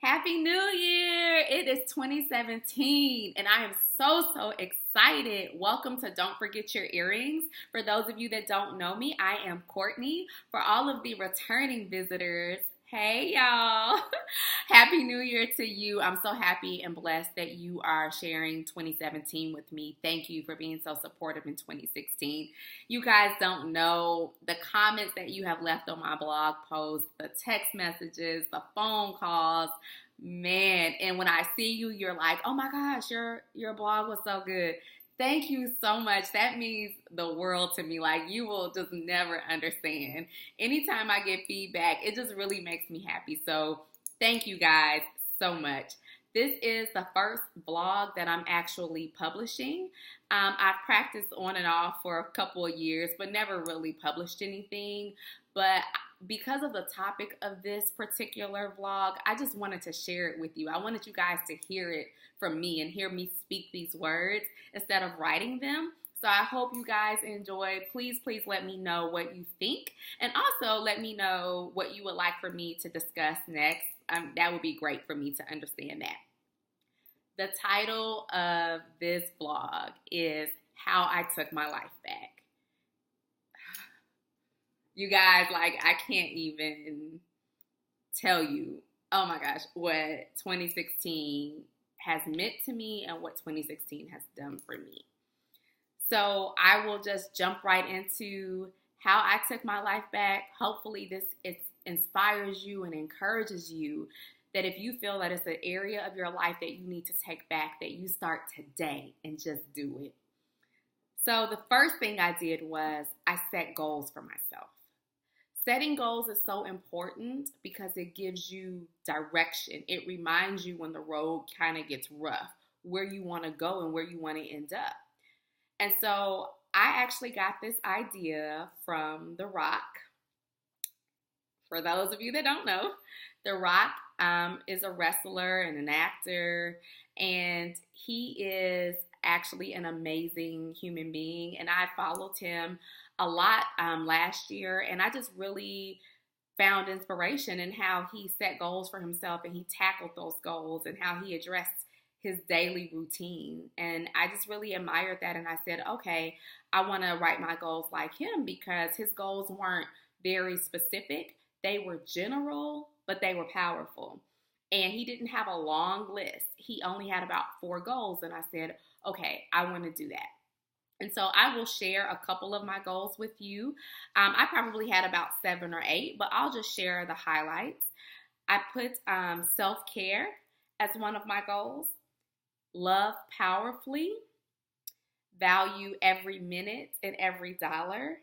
Happy New Year! It is 2017 and I am so excited. Welcome to Don't Forget Your Earrings. For those of you that don't know me, I am Courtney. For all of the returning visitors, hey y'all! Happy New Year to you. I'm so happy and blessed that you are sharing 2017 with me. Thank you for being so supportive in 2016. You guys don't know the comments that you have left on my blog post, the text messages, the phone calls, man. And when I see you, you're like, oh my gosh, your blog was so good. Thank you so much. That means the world to me. Like, you will just never understand. Anytime I get feedback, it just really makes me happy. So thank you guys so much. This is the first blog that I'm actually publishing. I've practiced on and off for a couple of years, but never really published anything. But because of the topic of this particular vlog, I just wanted to share it with you. I wanted you guys to hear it from me and hear me speak these words instead of writing them. So I hope you guys enjoy. Please let me know what you think. And also let me know what you would like for me to discuss next. That would be great for me to understand that. The title of this vlog is How I Took My Life Back. You guys, like, I can't even tell you, oh my gosh, what 2016 has meant to me and what 2016 has done for me. So I will just jump right into how I took my life back. Hopefully this inspires you and encourages you that if you feel that it's an area of your life that you need to take back, that you start today and just do it. So the first thing I did was I set goals for myself. Setting goals is so important because it gives you direction. It reminds you when the road kind of gets rough, where you want to go and where you want to end up. And so I actually got this idea from The Rock. For those of you that don't know, The Rock is a wrestler and an actor, and he is actually an amazing human being. And I followed him a lot last year, and I just really found inspiration in how he set goals for himself and he tackled those goals and how he addressed his daily routine. And I just really admired that, and I said, okay, I want to write my goals like him because his goals weren't very specific. They were general, but they were powerful. And he didn't have a long list. He only had about 4 goals, and I said, okay, I want to do that. And so I will share a couple of my goals with you. I probably had about 7 or 8, but I'll just share the highlights. I put self-care as one of my goals. Love powerfully. Value every minute and every dollar.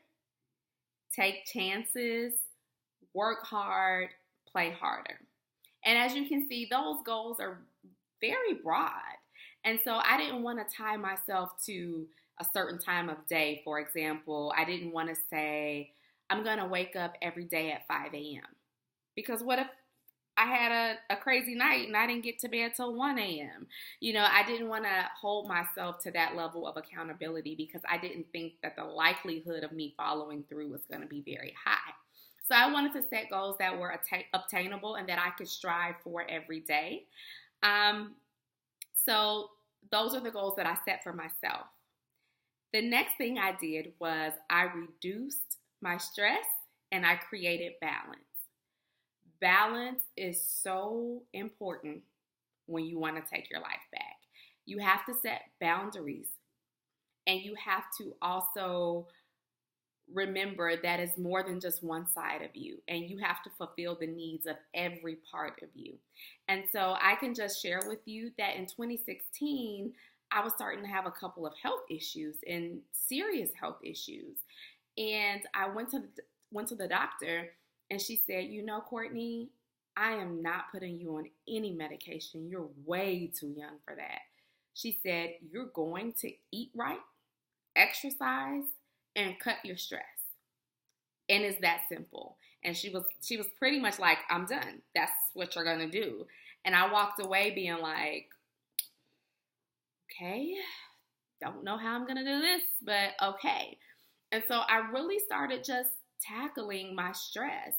Take chances. Work hard. Play harder. And as you can see, those goals are very broad. And so I didn't want to tie myself to a certain time of day. For example, I didn't want to say, I'm going to wake up every day at 5 a.m. Because what if I had a crazy night and I didn't get to bed till 1 a.m.? You know, I didn't want to hold myself to that level of accountability because I didn't think that the likelihood of me following through was going to be very high. So I wanted to set goals that were obtainable and that I could strive for every day. So those are the goals that I set for myself. The next thing I did was I reduced my stress and I created balance. Balance is so important when you want to take your life back. You have to set boundaries, and you have to also remember that it's more than just one side of you, and you have to fulfill the needs of every part of you. And so I can just share with you that in 2016, I was starting to have a couple of health issues and serious health issues. And I went to the doctor, and she said, you know, Courtney, I am not putting you on any medication. You're way too young for that. She said, you're going to eat right, exercise, and cut your stress. And it's that simple. And she was pretty much like, I'm done. That's what you're going to do. And I walked away being like, okay, don't know how I'm going to do this, but okay. And so I really started just tackling my stress.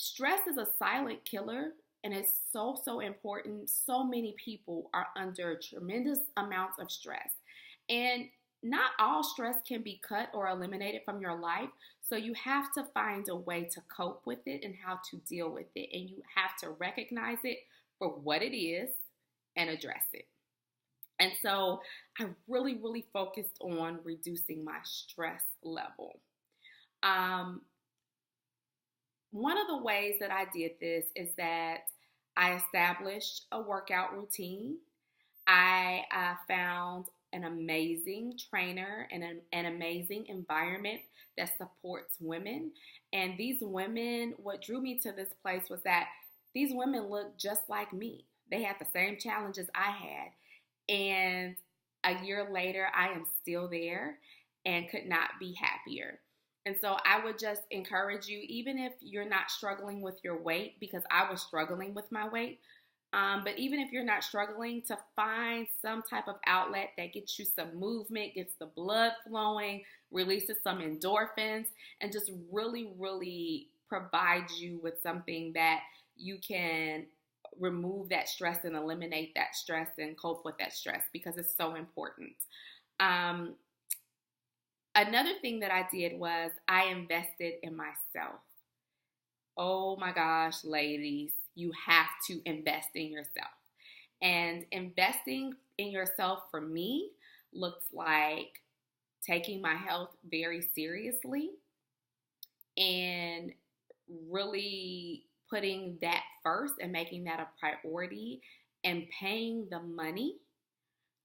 Stress is a silent killer, and it's so, so important. So many people are under tremendous amounts of stress. And not all stress can be cut or eliminated from your life. So you have to find a way to cope with it and how to deal with it. And you have to recognize it for what it is and address it. And so I really, really focused on reducing my stress level. Um, One of the ways that I did this is that I established a workout routine. I found an amazing trainer and an amazing environment that supports women. And these women, what drew me to this place was that these women looked just like me. They had the same challenges I had. And a year later, I am still there and could not be happier. And so I would just encourage you, even if you're not struggling with your weight, because I was struggling with my weight, but even if you're not struggling, to find some type of outlet that gets you some movement, gets the blood flowing, releases some endorphins, and just really, really provides you with something that you can remove that stress and eliminate that stress and cope with that stress, because it's so important. Um, Another thing that I did was I invested in myself. Oh my gosh, ladies, you have to invest in yourself. And investing in yourself for me looks like taking my health very seriously and really putting that first and making that a priority and paying the money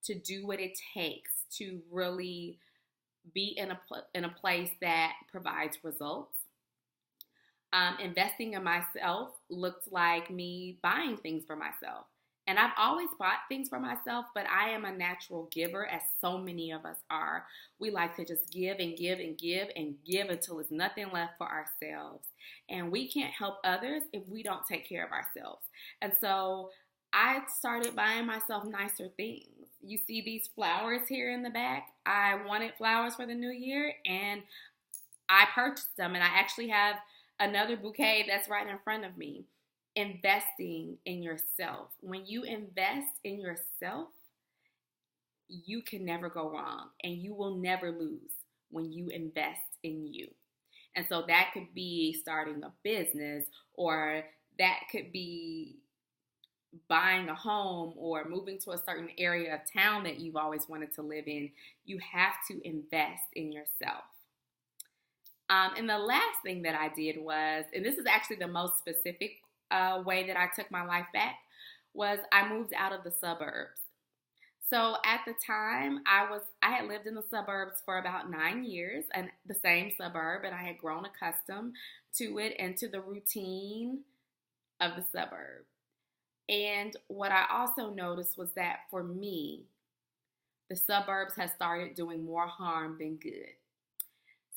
to do what it takes to really be in a place that provides results. Investing in myself looks like me buying things for myself. And I've always bought things for myself, but I am a natural giver, as so many of us are. We like to just give and give and give and give until there's nothing left for ourselves. And we can't help others if we don't take care of ourselves. And so I started buying myself nicer things. You see these flowers here in the back? I wanted flowers for the new year, and I purchased them. And I actually have another bouquet that's right in front of me. Investing in yourself. When you invest in yourself, you can never go wrong, and you will never lose when you invest in you. And so that could be starting a business, or that could be buying a home or moving to a certain area of town that you've always wanted to live in. You have to invest in yourself. And the last thing that I did was, and this is actually the most specific way that I took my life back, was I moved out of the suburbs. So at the time, I had lived in the suburbs for about 9 years, and the same suburb, and I had grown accustomed to it and to the routine of the suburb. And what I also noticed was that for me, the suburbs have started doing more harm than good.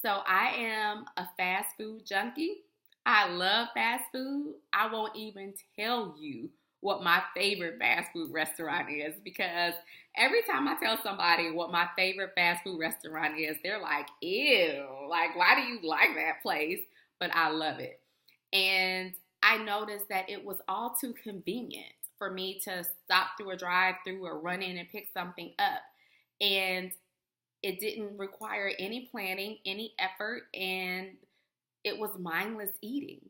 So I am a fast food junkie. I love fast food. I won't even tell you what my favorite fast food restaurant is, because every time I tell somebody what my favorite fast food restaurant is, they're like, ew, like, why do you like that place? But I love it. And I noticed that it was all too convenient for me to stop through a drive-through or run in and pick something up. And it didn't require any planning, any effort, and it was mindless eating.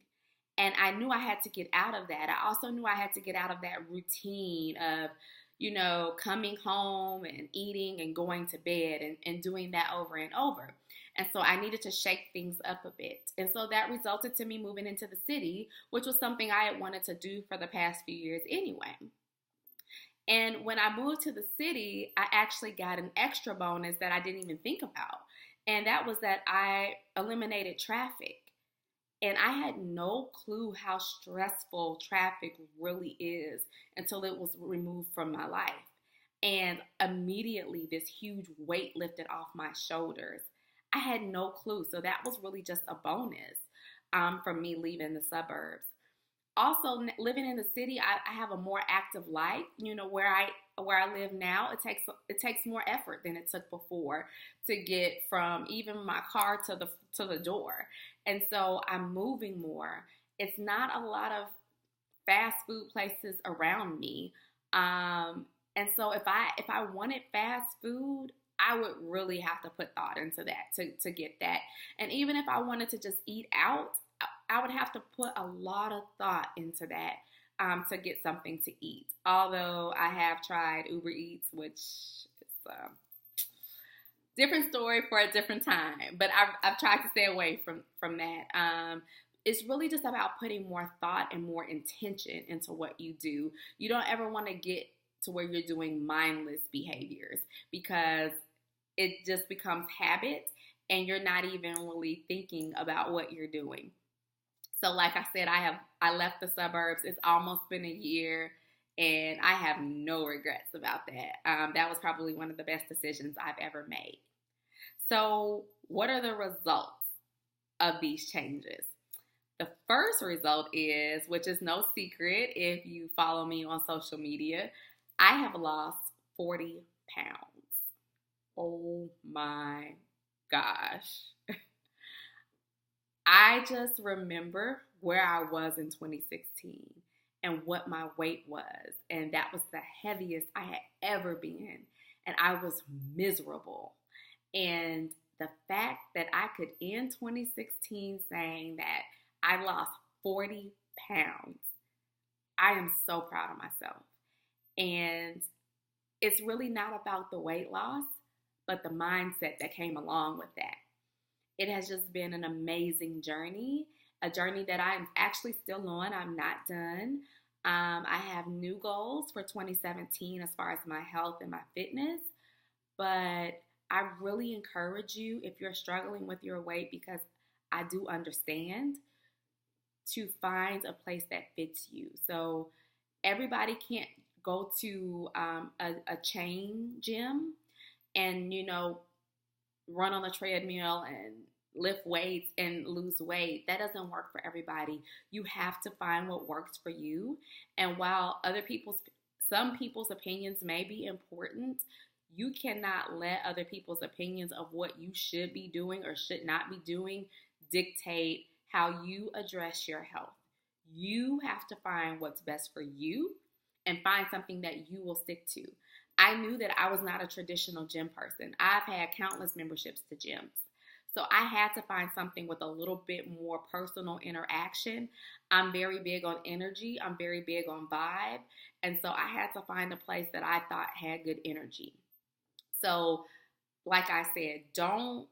And I knew I had to get out of that. I also knew I had to get out of that routine of, coming home and eating and going to bed and doing that over and over. And so I needed to shake things up a bit. And so that resulted to me moving into the city, which was something I had wanted to do for the past few years anyway. And when I moved to the city, I actually got an extra bonus that I didn't even think about. And that was that I eliminated traffic. And I had no clue how stressful traffic really is until it was removed from my life. And immediately this huge weight lifted off my shoulders. I had no clue. So that was really just a bonus from me leaving the suburbs. Also, living in the city, I have a more active life. Where I live now, it takes more effort than it took before to get from even my car to the door. And so I'm moving more, it's not a lot of fast food places around me. And so if I wanted fast food, I would really have to put thought into that to get that. And even if I wanted to just eat out, I would have to put a lot of thought into that to get something to eat. Although I have tried Uber Eats, which is a different story for a different time. But I've tried to stay away from that. It's really just about putting more thought and more intention into what you do. You don't ever want to get to where you're doing mindless behaviors, because it just becomes habit and you're not even really thinking about what you're doing. So like I said, I left the suburbs. It's almost been a year and I have no regrets about that. That was probably one of the best decisions I've ever made. So what are the results of these changes? The first result is, which is no secret if you follow me on social media, I have lost 40 pounds. Oh my gosh. I just remember where I was in 2016 and what my weight was. And that was the heaviest I had ever been. And I was miserable. And the fact that I could end 2016 saying that I lost 40 pounds, I am so proud of myself. And it's really not about the weight loss, but the mindset that came along with that. It has just been an amazing journey, a journey that I'm actually still on. I'm not done. I have new goals for 2017 as far as my health and my fitness, but I really encourage you, if you're struggling with your weight, because I do understand, to find a place that fits you. So everybody can't go to a chain gym and, run on the treadmill and lift weights and lose weight. That doesn't work for everybody. You have to find what works for you. And while some people's opinions may be important, you cannot let other people's opinions of what you should be doing or should not be doing dictate how you address your health. You have to find what's best for you and find something that you will stick to. I knew that I was not a traditional gym person. I've had countless memberships to gyms. So I had to find something with a little bit more personal interaction. I'm very big on energy. I'm very big on vibe. And so I had to find a place that I thought had good energy. So like I said, don't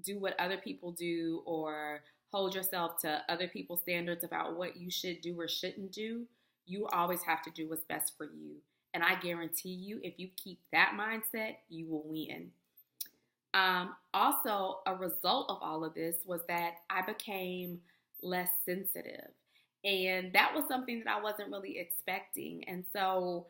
do what other people do or hold yourself to other people's standards about what you should do or shouldn't do. You always have to do what's best for you. And I guarantee you, if you keep that mindset, you will win. Also, a result of all of this was that I became less sensitive. And that was something that I wasn't really expecting. And so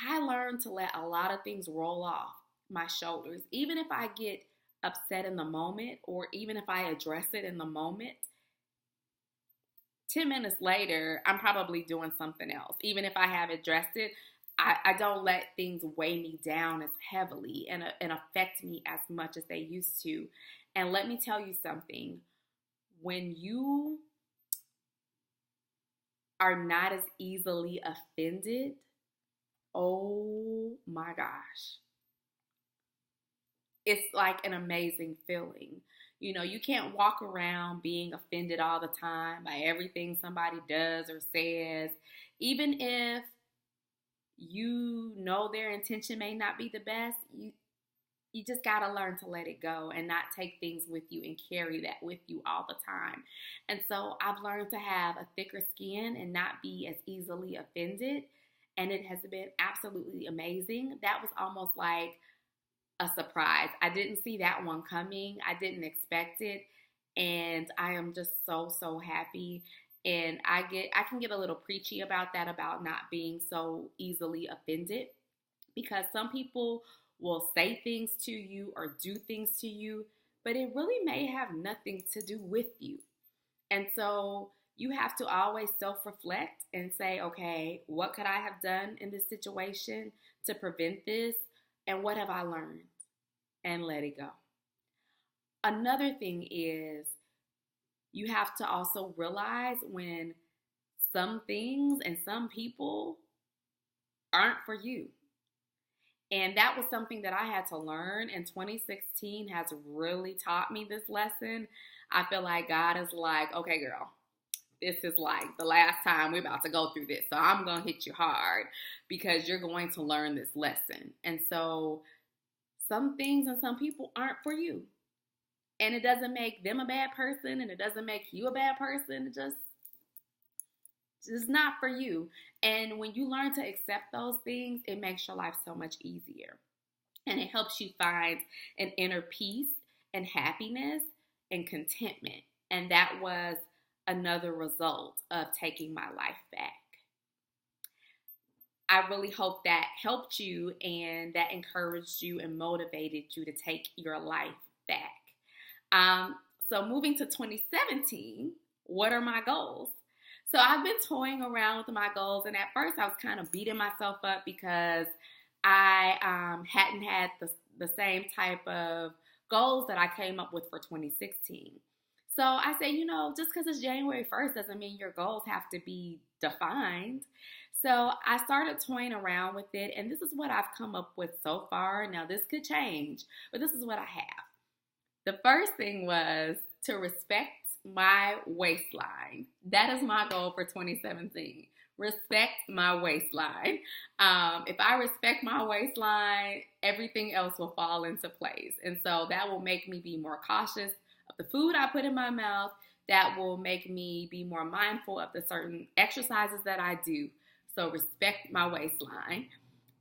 I learned to let a lot of things roll off my shoulders. Even if I get upset in the moment, or even if I address it in the moment, 10 minutes later, I'm probably doing something else. Even if I have addressed it, I don't let things weigh me down as heavily and affect me as much as they used to. And let me tell you something. When you are not as easily offended, oh my gosh, it's like an amazing feeling. You can't walk around being offended all the time by everything somebody does or says, even if their intention may not be the best. You just got to learn to let it go and not take things with you and carry that with you all the time. And so I've learned to have a thicker skin and not be as easily offended. And it has been absolutely amazing. That was almost like a surprise. I didn't see that one coming. I didn't expect it. And I am just so, so happy. And I can get a little preachy about that, about not being so easily offended, because some people will say things to you or do things to you, but it really may have nothing to do with you. And so you have to always self-reflect and say, okay, what could I have done in this situation to prevent this? And what have I learned? And let it go. Another thing is, You have to also realize when some things and some people aren't for you. And that was something that I had to learn, and 2016 has really taught me this lesson. I feel like God is like, okay, girl, this is like the last time we're about to go through this. So I'm going to hit you hard because you're going to learn this lesson. And so some things and some people aren't for you. And it doesn't make them a bad person, and it doesn't make you a bad person. It just not for you. And when you learn to accept those things, it makes your life so much easier. And it helps you find an inner peace and happiness and contentment. And that was another result of taking my life back. I really hope that helped you and that encouraged you and motivated you to take your life back. So moving to 2017, what are my goals? So I've been toying around with my goals, and at first I was kind of beating myself up because I hadn't had the same type of goals that I came up with for 2016. So I said, just because it's January 1st doesn't mean your goals have to be defined. So I started toying around with it, and this is what I've come up with so far. Now, this could change, but this is what I have. The first thing was to respect my waistline. That is my goal for 2017. Respect my waistline. If I respect my waistline, everything else will fall into place. And so that will make me be more cautious of the food I put in my mouth. That will make me be more mindful of the certain exercises that I do. So respect my waistline.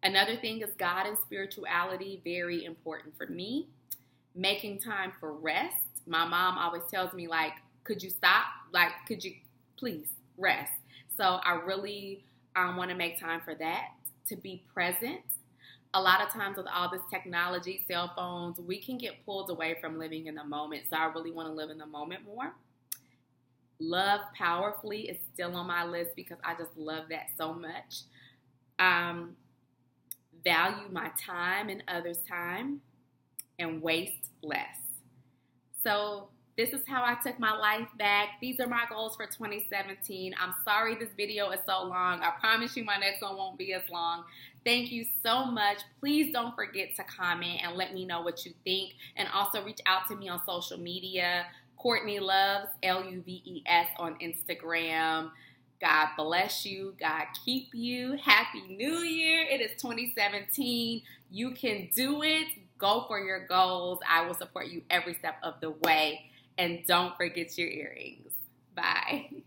Another thing is God and spirituality, very important for me. Making time for rest. My mom always tells me, like, could you stop? Like, could you please rest? So I really want to make time for that, to be present. A lot of times with all this technology, cell phones, we can get pulled away from living in the moment. So I really want to live in the moment more. Love powerfully is still on my list because I just love that so much. Value my time and others' time, and waste less. So this is how I took my life back. These are my goals for 2017. I'm sorry this video is so long. I promise you my next one won't be as long. Thank you so much. Please don't forget to comment and let me know what you think. And also reach out to me on social media. Courtney Loves, Luves on Instagram. God bless you. God keep you. Happy New Year. It is 2017. You can do it. Go for your goals. I will support you every step of the way. And don't forget your earrings. Bye.